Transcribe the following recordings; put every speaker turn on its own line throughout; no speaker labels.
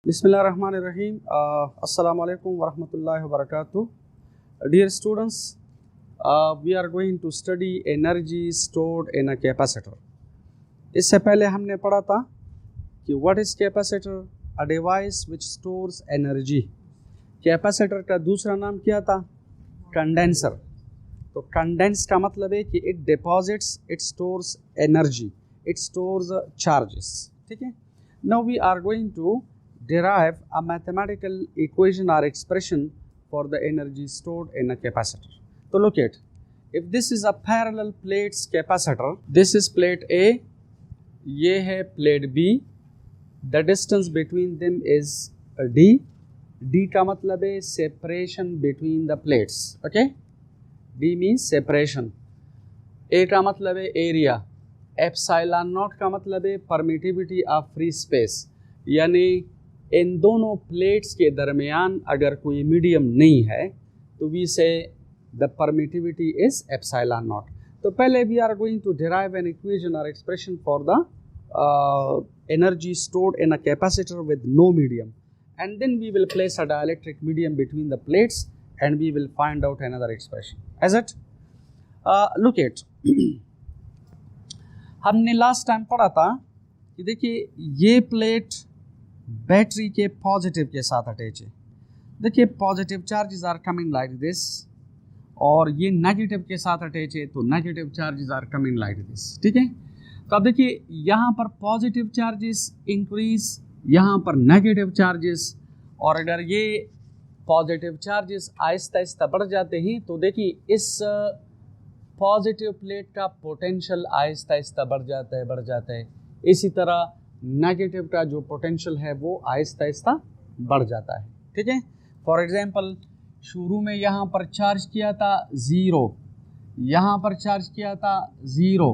Bismillahirrahmanirrahim. Assalamu alaikum wa rahmatullahi wa barakatuh. Dear students, we are going to study energy stored in a capacitor. इससे पहले हमने पढ़ा था कि what is capacitor? A device which stores energy. Capacitor का दूसरा नाम क्या था? कंडेंसर. तो कंडेंस का मतलब है कि it deposits, it stores energy, it stores charges. ठीक है? Now we are going to derive a mathematical equation or expression for the energy stored in a capacitor. So look at, if this is a parallel plates capacitor, this is plate A, ये है plate B, the distance between them is D. D का मतलब है separation between the plates, okay? D means separation. A का मतलब है area. Epsilon naught का मतलब है permittivity of free space, यानी इन दोनों प्लेट्स के दरमियान अगर कोई मीडियम नहीं है तो we say the permittivity is epsilon naught. तो पहले we are going to derive an equation और expression for the energy stored in a capacitor with no medium, and then we will place a dielectric medium between the plates and we will find out another expression. As it look at, हमने last time पढ़ा था कि देखिए ये plate battery के positive के साथ attach है. देखिए positive charges are coming like this, और ये नेगेटिव के साथ अटैच है तो negative charges are coming like this. ठीक है, तो अब देखिए यहाँ पर पॉजिटिव चार्जेस इंक्रीज, यहाँ पर नेगेटिव चार्जेस, और अगर ये पॉजिटिव चार्जेस आहिस्ता आहिस्ता बढ़ जाते हैं तो देखिए इस पॉजिटिव प्लेट का पोटेंशियल आहिस्ता आहिस्ता बढ़ जाता है. इसी तरह नेगेटिव का जो पोटेंशियल है वो आहिस्ता आहिस्ता बढ़ जाता है. ठीक है, फॉर एग्जांपल शुरू में यहाँ पर चार्ज किया था 0, यहाँ पर चार्ज किया था 0,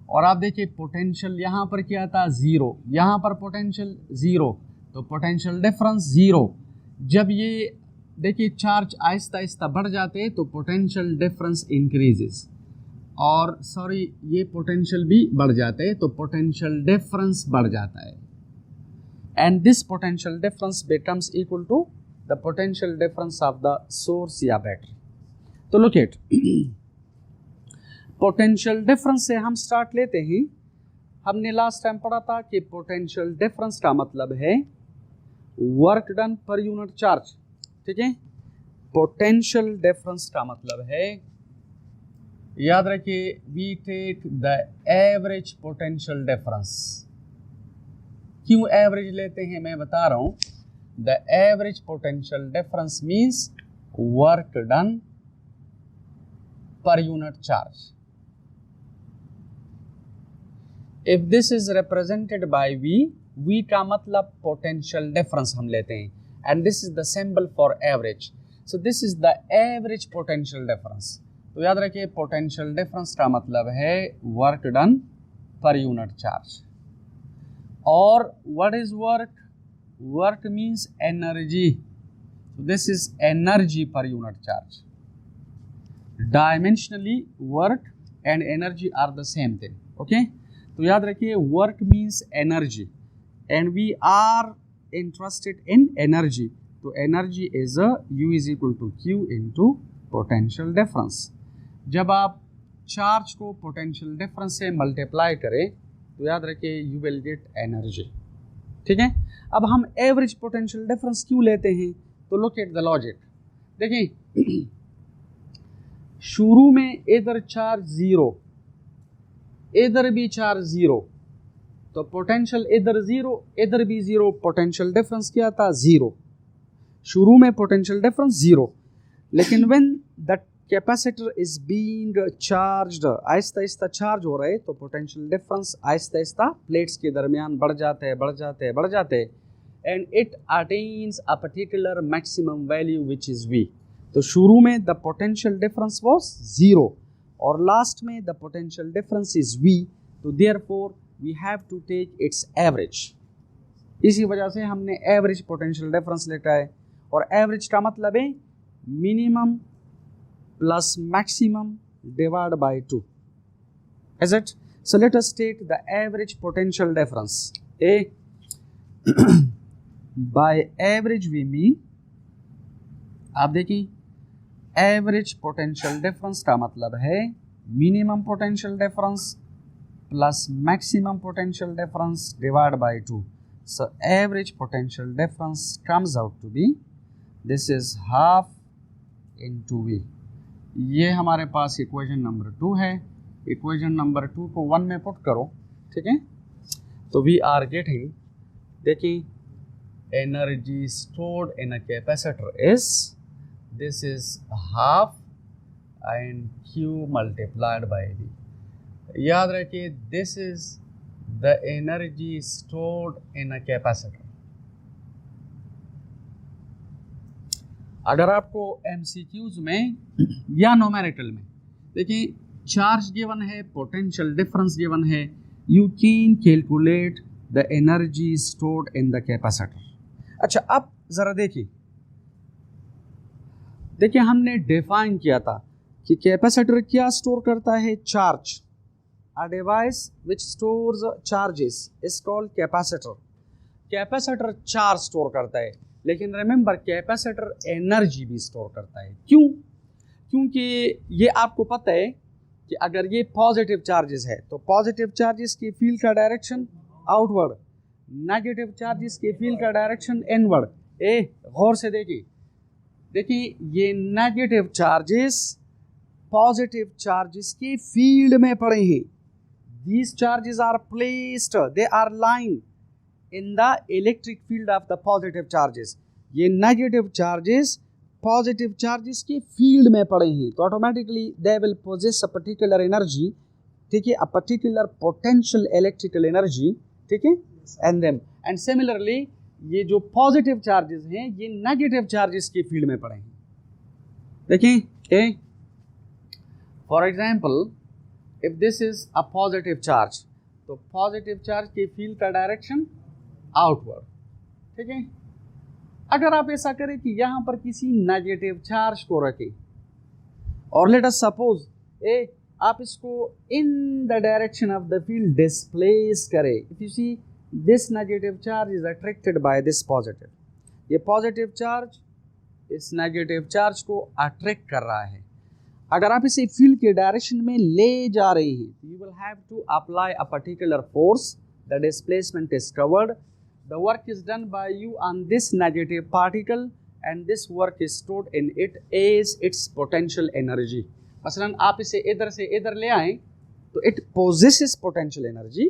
और आप देखिए पोटेंशियल यहाँ पर किया था 0, यहाँ पर पोटेंशियल 0, तो पोटेंशियल डिफरेंस 0. जब ये देखिए चार्ज आहिस्ता आहिस्ता बढ़ जाते हैं तो पोटेंशियल डिफरेंस इंक्रीजेस, और सॉरी ये पोटेंशियल भी बढ़ जाते हैं तो पोटेंशियल डिफरेंस बढ़ जाता है, and this potential difference becomes equal to the potential difference of the source या बैटरी. तो लुक एट, पोटेंशियल डिफरेंस से हम स्टार्ट लेते हैं. हमने लास्ट टाइम पढ़ा था कि पोटेंशियल डिफरेंस का मतलब है work done per unit charge. ठीक है, पोटेंशियल डिफरेंस का मतलब है, याद रखिए, we take the average potential difference. क्यों एवरेज लेते हैं मैं बता रहा हूं. The average potential difference means work done per unit charge. If this is represented by V का मतलब पोटेंशियल डिफरेंस हम लेते हैं, and this is the symbol for average. So this is the average potential difference. तो याद रखिए potential difference का मतलब है work done per unit charge. और what is work? Work means energy. This is energy per unit charge. Dimensionally work and energy are the same thing. Okay, तो याद रखिए work means energy, and we are interested in energy. तो energy is U is equal to Q into potential difference. जब आप charge को potential difference से multiply करें तो याद रखिए यू विल गेट एनर्जी. ठीक है, अब हम एवरेज पोटेंशियल डिफरेंस क्यों लेते हैं? तो लुक एट द लॉजिक. देखिए शुरू में इधर चार्ज 0, इधर भी चार्ज 0, तो पोटेंशियल इधर 0, इधर भी 0, पोटेंशियल डिफरेंस क्या था? 0. शुरू में पोटेंशियल डिफरेंस 0, लेकिन when the capacitor is being charged, Aahista Aahista charge हो रहे तो potential difference Aahista Aahista plates के दरमियान बढ़ जाते हैं, and it attains a particular maximum value which is V. तो शुरू में द पोटेंशियल डिफरेंस वाज 0 और लास्ट में the potential difference is V. तो therefore we have to take its average. इसी वजह से हमने एवरेज पोटेंशियल डिफरेंस लेता है, और एवरेज का मतलब है minimum plus maximum divide by 2. Is it? So let us take the average potential difference. A by average we mean, आप देखिए एवरेज पोटेंशियल डिफरेंस का मतलब है minimum potential difference plus maximum potential difference divide by 2. So average potential difference comes out to be, this is half into V. ये हमारे पास equation number 2 है. Equation number 2 को 1 में पुट करो, ठीक है. तो वी आर गेटिंग, देखिए energy stored in a capacitor is, this is half and Q multiplied by V. याद रखिए this is the energy stored in a capacitor. अगर आपको MCQs में या न्यूमेरिकल में देखिए चार्ज गिवन है, पोटेंशियल डिफरेंस गिवन है, you can calculate the energy stored in the capacitor. अच्छा अब जरा देखिए हमने डिफाइन किया था कि कैपेसिटर क्या स्टोर करता है, charge. A device which stores charges is called capacitor. Capacitor charge store करता है, लेकिन रिमेंबर कैपेसिटर एनर्जी भी स्टोर करता है. क्यों? क्योंकि ये आपको पता है कि अगर ये पॉजिटिव चार्जेस है तो पॉजिटिव चार्जेस के फील्ड का डायरेक्शन आउटवर्ड, नेगेटिव चार्जेस के फील्ड का डायरेक्शन इनवर्ड. गौर से देखिए ये नेगेटिव चार्जेस पॉजिटिव चार्जेस के फील्ड में पड़े हैं. These charges are placed, they are lying in the electric field of the positive charges. ये negative charges positive charges के field में पड़े हैं, तो automatically they will possess a particular energy, ठीक है, a particular potential electrical energy, ठीक है, and them. And similarly ये जो positive charges हैं ये negative charges के field में पड़े हैं. देखिए for example if this is a positive charge, तो पॉजिटिव चार्ज के फील्ड का डायरेक्शन आउटवर्ड, ठीक है. अगर आप ऐसा करें कि यहाँ पर किसी नेगेटिव चार्ज को रखें और लेट अस सपोज आप इसको in the direction of the field displace करें. If you see this negative charge is attracted by this positive, ये पॉजिटिव चार्ज इस नेगेटिव चार्ज को अट्रैक्ट कर रहा है. अगर आप इसे फील्ड के डायरेक्शन में ले जा रहे हैं तो you will have to apply a particular force, the displacement is covered, the work is done by you on this negative particle and this work is stored in it as its potential energy. मसलन आप इसे इधर से इधर ले आएं तो it possesses potential energy.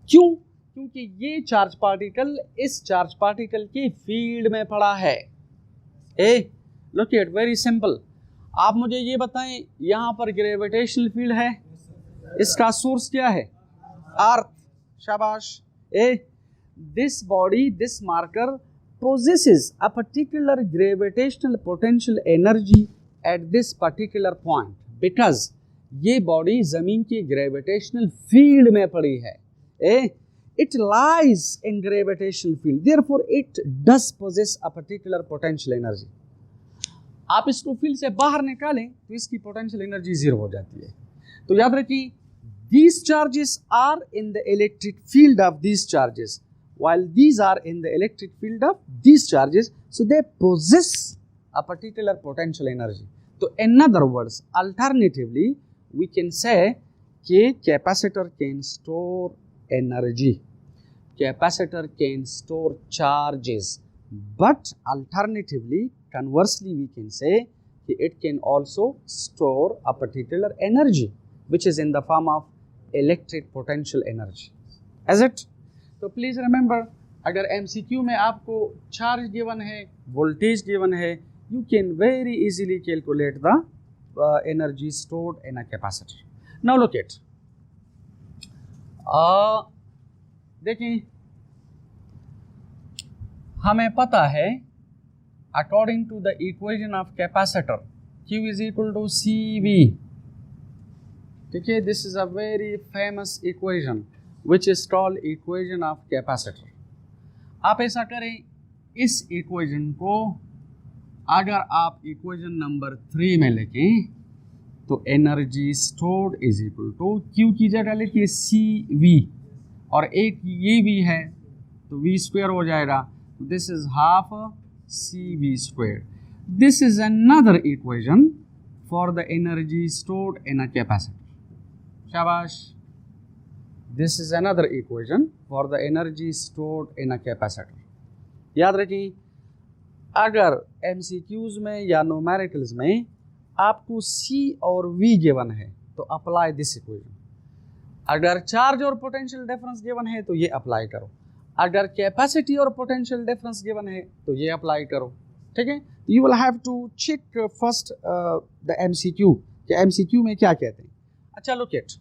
क्यों? क्योंकि ये चार्ज पार्टिकल इस चार्ज पार्टिकल के फील्ड में पड़ा है. Look at, very simple. आप मुझे ये बताएं यहाँ पर ग्रेविटेशनल फील्ड है, इसका सोर्स क्या है, अर्थ. शाबाश. This body, this marker possesses a particular gravitational potential energy at this particular point because ये बॉडी जमीन की ग्रेविटेशनल फील्ड में पड़ी है. It lies in gravitational field, therefore it does possess a particular potential energy. आप इसको field से बाहर निकालें तो इसकी पोटेंशियल एनर्जी जीरो हो जाती है. तो याद रखिए these charges are in the electric field of these charges while these are in the electric field of these charges, so they possess a particular potential energy. तो in other words, alternatively we can say कि capacitor can store energy, capacitor can store charges, but alternatively conversely we can say it can also store a particular energy which is in the form of electric potential energy. Is it? तो please remember अगर MCQ में आपको charge given है, voltage given है, you can very easily calculate the energy stored in a capacitor. Now look at, देखिए हमें पता है according to the equation of capacitor Q is equal to CV. ठीक है, this is a very famous equation which is called equation of capacitor. आप ऐसा करें, इस equation को अगर आप equation नंबर 3 में लिखें तो energy stored is equal to Q की जगह लिखिए CV और एक ये भी है तो V स्क्वायर हो जाएगा. this is half CV squared. This is another equation for the energy stored in a capacitor. Shabash. This is another equation for the energy stored in a capacitor. याद रखिए, अगर MCQs में या numericals में आपको C और V given है तो अप्लाई दिस इक्वेशन. अगर चार्ज और पोटेंशियल डिफरेंस गिवन है तो ये अप्लाई करो. अगर कैपेसिटी और पोटेंशियल डिफरेंस गिवन है तो ये अप्लाई करो. ठीक है, you will have to check first the MCQ कि MCQ में क्या कहते हैं. अच्छा, लुक एट,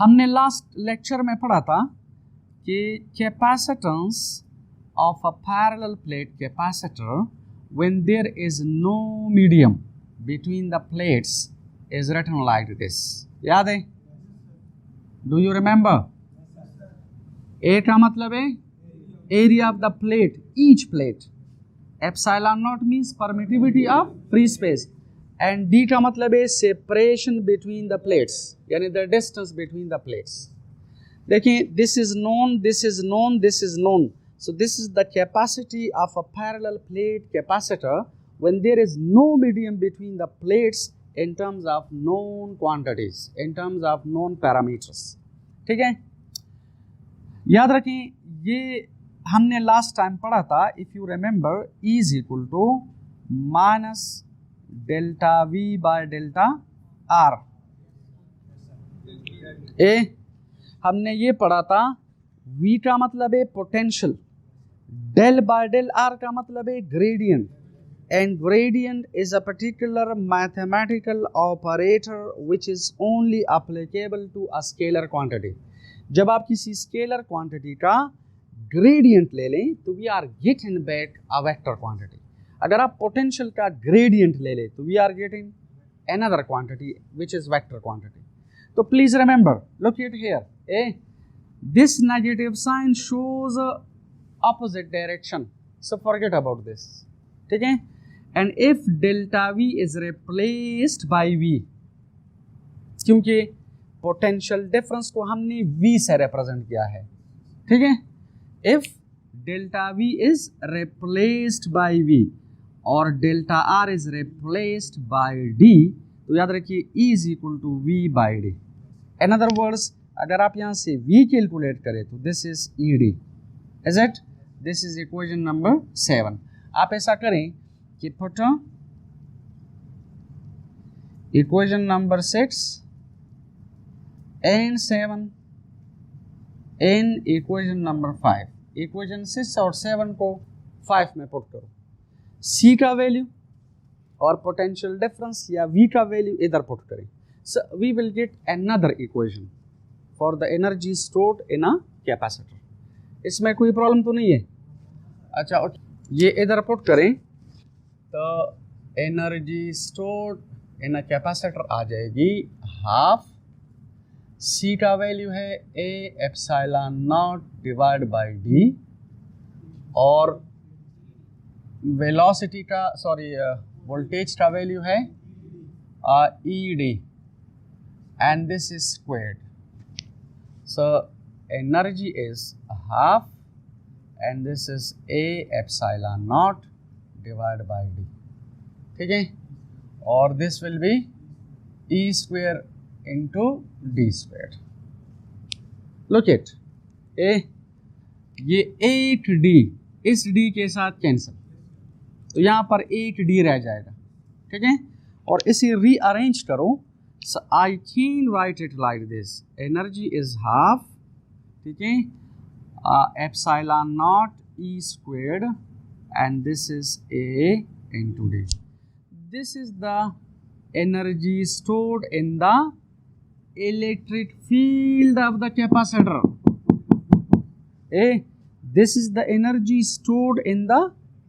हमने लास्ट लेक्चर में पढ़ा था कि capacitance of a parallel plate capacitor when there is no medium between the plates is written like this. याद है? Do you remember? ए का मतलब है area of the plate, each plate. Epsilon naught means permittivity of free space, and D का मतलब है separation between the plates, यानी the distance between the plates. देखिए, this is known, this is known, this is known. So this is the capacity of a parallel plate capacitor when there is no medium between the plates in terms of known quantities, in terms of known parameters. ठीक है, याद रखें, ये हमने last time पढ़ा था. If you remember, E is equal to minus delta V by delta R. हमने ये पढ़ा था, V का मतलब है potential, del by del R का मतलब है gradient, and gradient is a particular mathematical operator which is only applicable to a scalar quantity. जब आप किसी scalar quantity का gradient ले लें तो we are getting back a vector quantity. अगर आप potential का gradient ले लें तो we are getting another quantity which is vector quantity. So please remember, look at here, this negative sign shows opposite direction, so forget about this. ठीक है, and if delta V is replaced by V, क्योंकि potential difference को हमने V से represent किया है. ठीक है, if delta V is replaced by V और delta R is replaced by D, तो याद रखिए E is equal to V by D. In other words, अगर आप यहाँ से V कैलकुलेट करें तो this is ED. Is it? This is equation number 7. आप ऐसा करें कि put equation number 6 and 7 in equation number 5. equation 6 और 7 को 5 में पुट करो. C का वैल्यू और पोटेंशियल डिफरेंस या V का वैल्यू इधर पुट करें. So we will get another equation for the energy stored in a capacitor. इसमें कोई प्रॉब्लम तो नहीं है? अच्छा, ये इधर पुट करें तो energy stored in a capacitor आ जाएगी हाफ. C का वैल्यू है A epsilon naught divide by D, और वेलोसिटी का वोल्टेज का वैल्यू है ED, and this is squared. So energy is half and this is A epsilon naught divided by D. ठीक है, और this will be E square into D square. Look at A, ये 8D इस D के साथ cancel, तो यहाँ पर 8D रह जाएगा. ठीक है, और इसे रीअरेंज करो. So I can write it like this, energy is half, ठीक है, epsilon naught E squared, and this is A into D. This is the energy stored in the electric field of the capacitor. This is the energy stored in the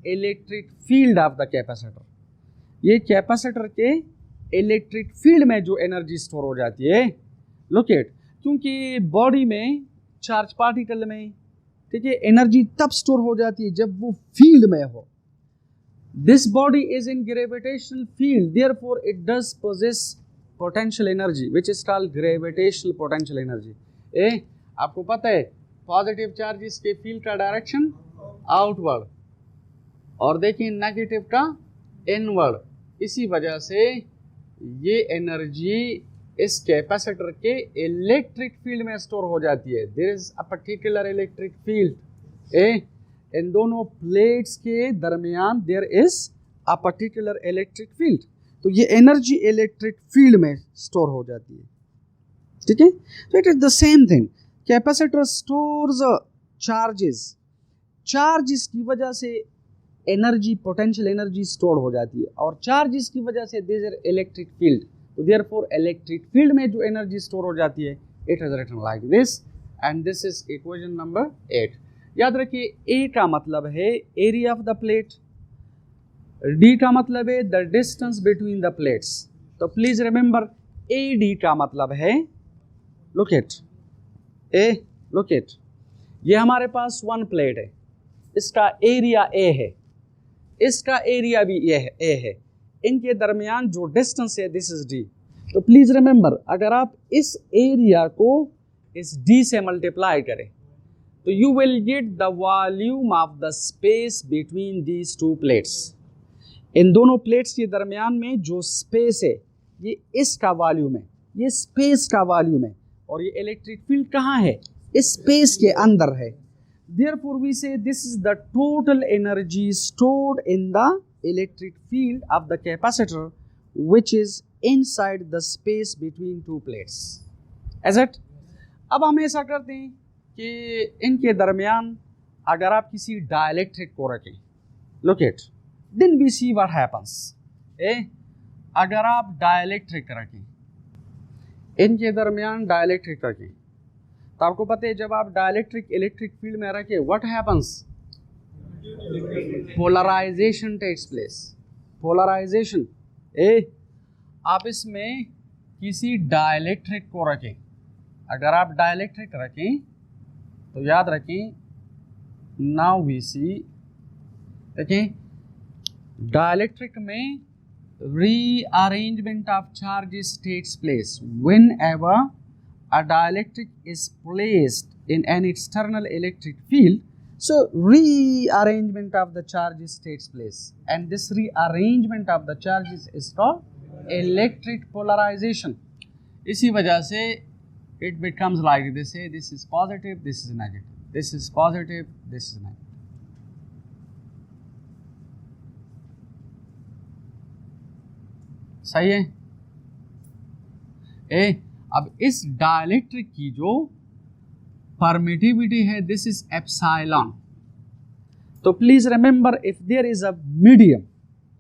electric field of the capacitor. ये capacitor के electric field में जो energy store हो जाती है. Look at, क्योंकि body में charge particle में, ठीक है, एनर्जी तब स्टोर हो जाती है जब वो फील्ड में हो. This body is in gravitational field, therefore it does possess potential energy which is called gravitational potential energy. आपको पता है पॉजिटिव चार्जेस के फील्ड का डायरेक्शन आउटवर्ड और देखिए नेगेटिव का इनवर्ड। इसी वजह से ये एनर्जी इस कैपेसिटर के इलेक्ट्रिक फील्ड में स्टोर हो जाती है। There is a particular electric field in दोनों प्लेट्स के दरमियान there is a particular electric field. तो ये एनर्जी इलेक्ट्रिक फील्ड में स्टोर हो जाती है, ठीक है। तो it is the same thing, capacitor stores charges. Charges की वजह से एनर्जी, पोटेंशियल एनर्जी स्टोर हो जाती है और चार्जेस की वजह से देयर इज इलेक्ट्रिक फील्ड। तो देयरफॉर इलेक्ट्रिक फील्ड में जो एनर्जी स्टोर हो जाती है, it is written like this and this is equation number 8। याद रखिए, ए का मतलब है area of the plate, D का मतलब है the distance between the plates. तो प्लीज रिमेंबर, ए डी का मतलब है, लुक इट, लुक इट, ये हमारे पास वन प्लेट है, इसका एरिया ए है, इसका एरिया भी ए है, इनके दरमियान जो डिस्टेंस है दिस इज डी। तो प्लीज रिमेंबर, अगर आप इस एरिया को इस डी से मल्टीप्लाई करें तो you will get the volume of the space between these two plates. इन दोनों प्लेट्स के दरमियान में जो स्पेस है ये इसका वॉल्यूम है, ये स्पेस का वॉल्यूम है, और ये इलेक्ट्रिक फील्ड कहाँ है, इस स्पेस के अंदर है। Therefore we say this is the total energy stored in the electric field of the capacitor which is inside the space between two plates. Is it? अब हम ऐसा करते हैं कि इनके दरमियान अगर आप किसी डाइलेक्ट्रिक को रखें, look it, then we see what happens. अगर आप डाइलेक्ट्रिक रखें, इनके दरमियान डाइलेक्ट्रिक रखें, तो आपको पता है जब आप डाइलेक्ट्रिक इलेक्ट्रिक फील्ड में रखें, what happens, polarization takes place. Polarization, आप इसमें किसी डाइलेक्ट्रिक को रखें, अगर आप डाइलेक्ट्रिक रखें तो याद रखें, नाउ वी सी, देखें डाइलेक्ट्रिक में rearrangement of charges takes place whenever a dielectric is placed in an external electric field. So rearrangement of the charges takes place, and this rearrangement of the charges is called electric polarization. इसी वजह से it becomes like this, this is positive, this is negative, this is positive, this is negative. सही है? अब इस dielectric की जो permittivity है दिस इज एप्सिलॉन। तो please remember, if there is a medium,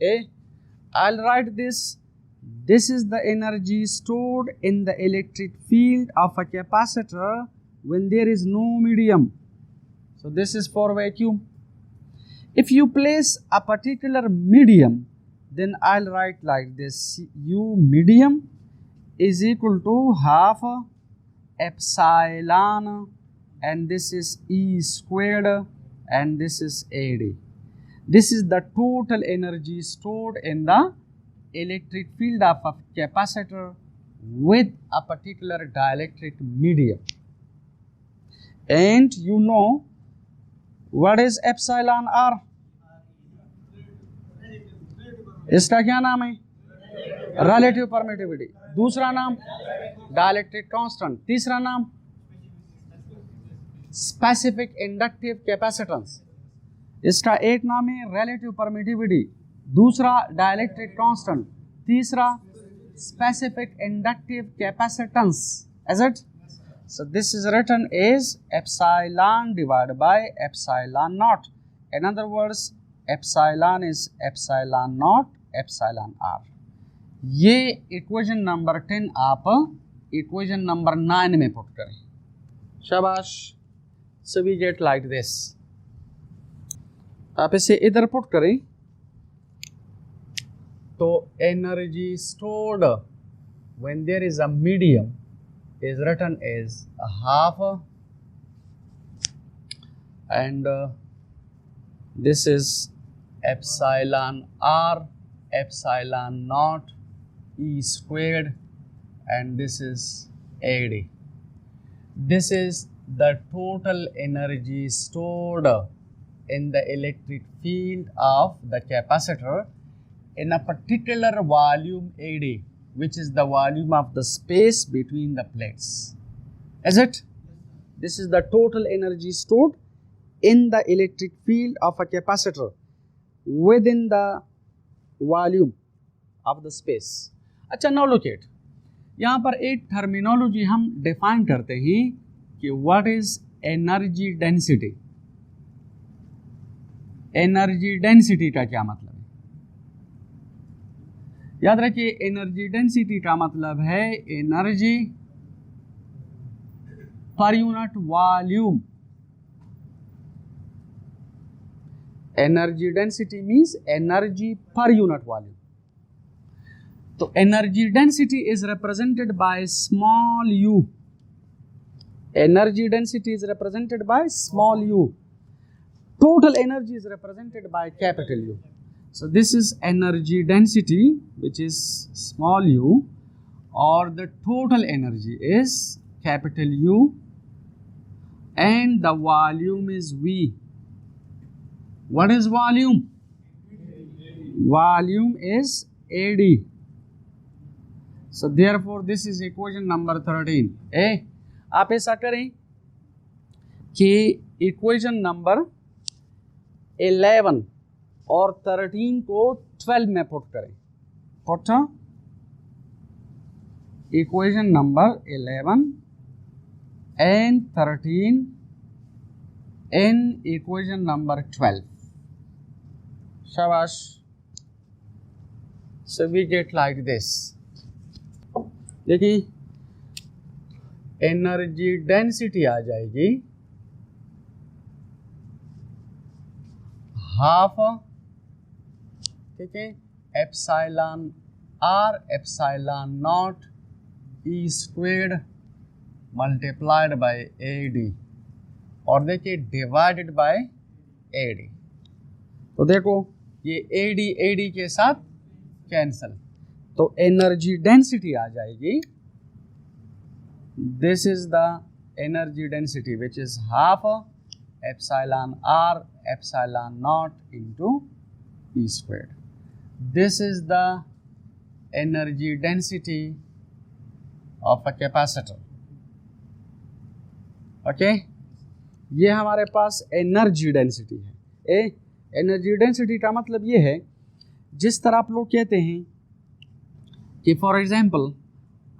I will write this is the energy stored in the electric field of a capacitor when there is no medium. So this is for vacuum. If you place a particular medium, then I'll write like this, U medium is equal to half epsilon, and this is E squared, and this is AD. This is the total energy stored in the electric field of a capacitor with a particular dielectric medium. And you know what is epsilon R? इसका क्या नाम है, relative permittivity. दूसरा नाम dielectric constant. तीसरा नाम specific inductive capacitance. इसका एक नाम है रिलेटिव परमिटिविटी, दूसरा डाइलेक्ट्रिक कांस्टेंट, तीसरा specific inductive capacitance. Is it? So this is written as epsilon divided by epsilon naught. In other words, epsilon is epsilon naught epsilon R. ये equation number 10 आप equation number 9 में put करें। शाबाश। So we get like this. आप इसे इधर put करें तो energy stored when there is a medium is written as half, and this is epsilon r epsilon naught E squared, and this is AD. This is the total energy stored in the electric field of the capacitor in a particular volume AD, which is the volume of the space between the plates. Is it? This is the total energy stored in the electric field of a capacitor within the volume of the space. अच्छा, now look at, यहाँ पर एक terminology हम define करते हैं कि what is energy density. Energy density का क्या मतलब है? याद रखिए, एनर्जी डेंसिटी का मतलब है energy per unit volume. Energy density means energy per unit volume. तो energy density is represented by small u. Energy density is represented by small u. Total energy is represented by capital U. So this is energy density, which is small u, or the total energy is capital U, and the volume is V. What is volume? Volume is AD. So therefore this is equation number 13. आप ऐसा करें कि equation number 11 और 13 को 12 में put करें। Put equation number 11 and 13 in equation number 12। शाबाश। So we get like this. देखिए, एनर्जी डेंसिटी आ जाएगी हाफ, ठीक है, epsilon R epsilon naught E squared multiplied by A D, और देखिए डिवाइडेड बाय ए डी। तो देखो ये ए डी के साथ कैंसल, तो एनर्जी डेंसिटी आ जाएगी, this is the energy density which is half epsilon R epsilon naught into E squared. This is the energy density of a capacitor. Okay? ये हमारे पास एनर्जी डेंसिटी है। Energy density का मतलब ये है, जिस तरह आप लोग कहते हैं कि फॉर एग्जांपल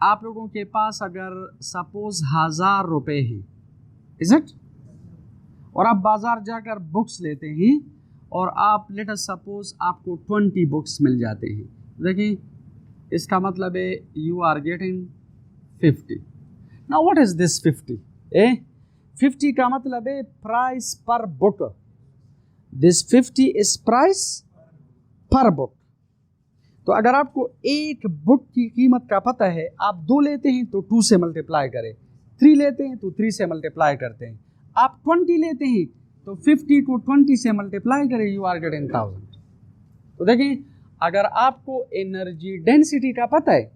आप लोगों के पास अगर सपोज 1000 रुपये हैं, इज इट, और आप बाजार जाकर बुक्स लेते हैं और आप लेट अस सपोज आपको 20 बुक्स मिल जाते हैं। देखिए, इसका मतलब है you are getting 50। Now what is this 50? 50 का मतलब है price per book. This 50 is price per book. तो अगर आपको एक बुक की कीमत का पता है, आप 2 लेते हैं तो 2 से मल्टीप्लाई करें, 3 लेते हैं तो 3 से मल्टीप्लाई करते हैं, आप 20 लेते हैं तो 50 को 20 से मल्टीप्लाई करें, यू आर गेटिंग 1000। तो देखिए, अगर आपको एनर्जी डेंसिटी का पता है,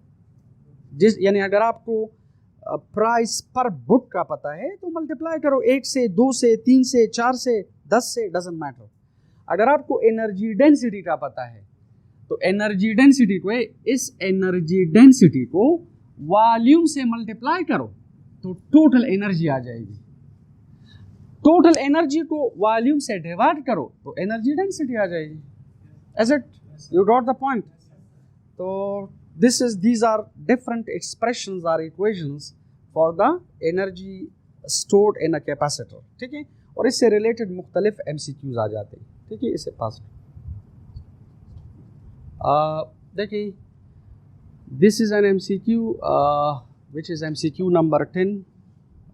यानी अगर आपको प्राइस पर बुक का पता है, तो मल्टीप्लाई करो 1 से, 2 से, 3 से, 4 से, 10 से, डजंट मैटर। अगर आपको एनर्जी डेंसिटी का पता है, तो एनर्जी डेंसिटी को, इस एनर्जी डेंसिटी को वॉल्यूम से मल्टीप्लाई करो तो टोटल एनर्जी आ जाएगी। टोटल एनर्जी को वॉल्यूम से डिवाइड करो तो एनर्जी डेंसिटी आ जाएगी। Is it? You got the point? तो these are different expressions or equations for the energy stored in a capacitor, ठीक है, और इससे रिलेटेड मुख्तलिफ MCQs आ जाते हैं, ठीक है, इसे पास। देखिए, this is an MCQ which is MCQ number 10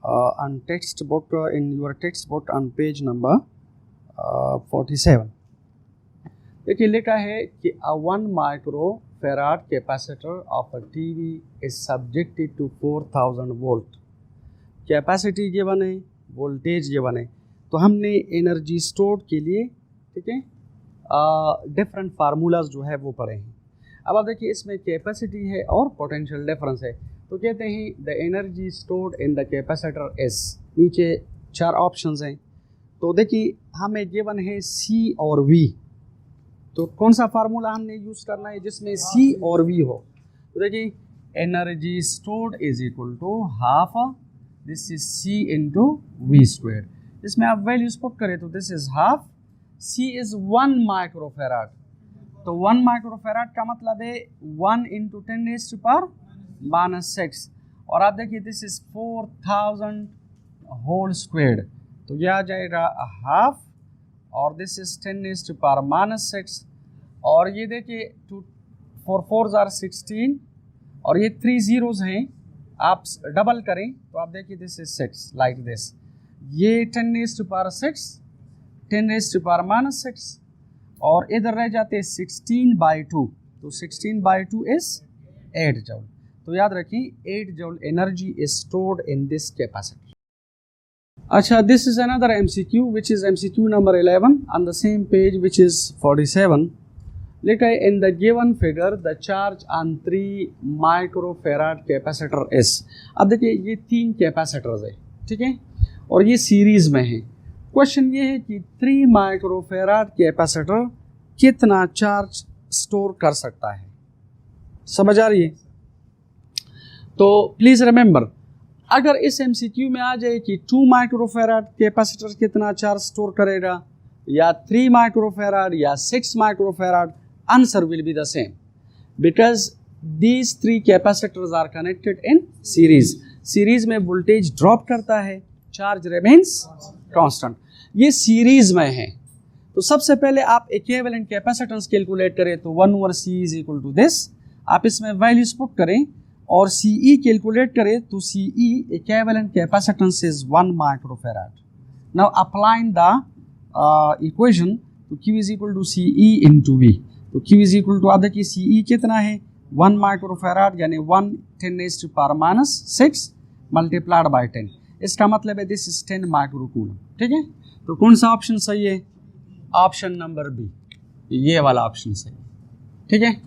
on textbook, in your textbook on page number 47। देखिए, लिखा है कि a 1 microfarad capacitor of a TV is subjected to 4000 volt। Capacity given है, वोल्टेज गिवन है, तो हमने एनर्जी स्टोर के लिए, ठीक है, डिफरेंट फार्मूलाज जो है वो पढ़े हैं। अब आप देखिए, इसमें कैपेसिटी है और पोटेंशियल डिफरेंस है, तो कहते हैं the energy stored in the capacitor is, नीचे 4 ऑप्शंस हैं, तो देखिए हमें गिवन है C और V, तो कौन सा फार्मूला हमने यूज़ करना है जिसमें C और V हो। तो देखिए energy stored is equal to half this is C into V squared. इसमें आप वैल्यूज पुट करें तो this is half, C is 1 microfarad, तो 1 माइक्रोफेराड का मतलब है 1 इंटू 10⁻⁻⁶, और आप देखिए दिस इज 4000 होल स्क्वायर्ड, तो यह आ जाएगा हाफ, और दिस इज 10⁻⁻⁶, और ये देखिए 4 आर 16, और ये 3 zeros हैं, आप डबल करें तो आप देखिए दिस इज 6 लाइक दिस, ये 10⁻⁶, 10⁻⁻⁶, और इधर रह जाते 16/2, तो 16/2 इज 8 जूल। तो याद रखिए 8 joule energy is stored in this capacitor. अच्छा, this is another MCQ which is MCQ number 11 on the same page which is 47. लिखा है in the given figure the charge on 3 microfarad capacitor is। अब देखिए ये 3 capacitors है, ठीक है, और ये सीरीज में है। क्वेश्चन ये है कि 3 माइक्रोफेराड कैपेसिटर कितना चार्ज स्टोर कर सकता है, समझ आ रही है। तो प्लीज़ रिमेंबर, अगर इस MCQ में आ जाए कि 2 माइक्रोफेराड कैपेसिटर कितना चार्ज स्टोर करेगा, या 3 माइक्रोफेराड या 6 microfarad, answer will be the same because these 3 capacitors are connected in series. Series में वोल्टेज ड्रॉप करता है, चार्ज रिमेन्स कांस्टेंट, ये सीरीज में है। तो सबसे पहले आप इक्विवेलेंट कैपेसिटेंस कैलकुलेट करें, तो 1/C is equal to this, आप इसमें वैल्यूज पुट करें और CE कैलकुलेट करें, तो CE equivalent capacitance is 1 microfarad. Now applying the equation, तो Q is equal to CE into V, तो Q इज इक्वल टू, आप देखिए CE कितना है 1 माइक्रोफेराड, यानी 1 10⁻⁻⁶ मल्टीप्लाइड बाई 10, इसका मतलब है दिस इज 10 माइक्रोकूलम, ठीक है। तो कौन सा ऑप्शन सही है, ऑप्शन नंबर बी, ये वाला ऑप्शन सही है, ठीक है।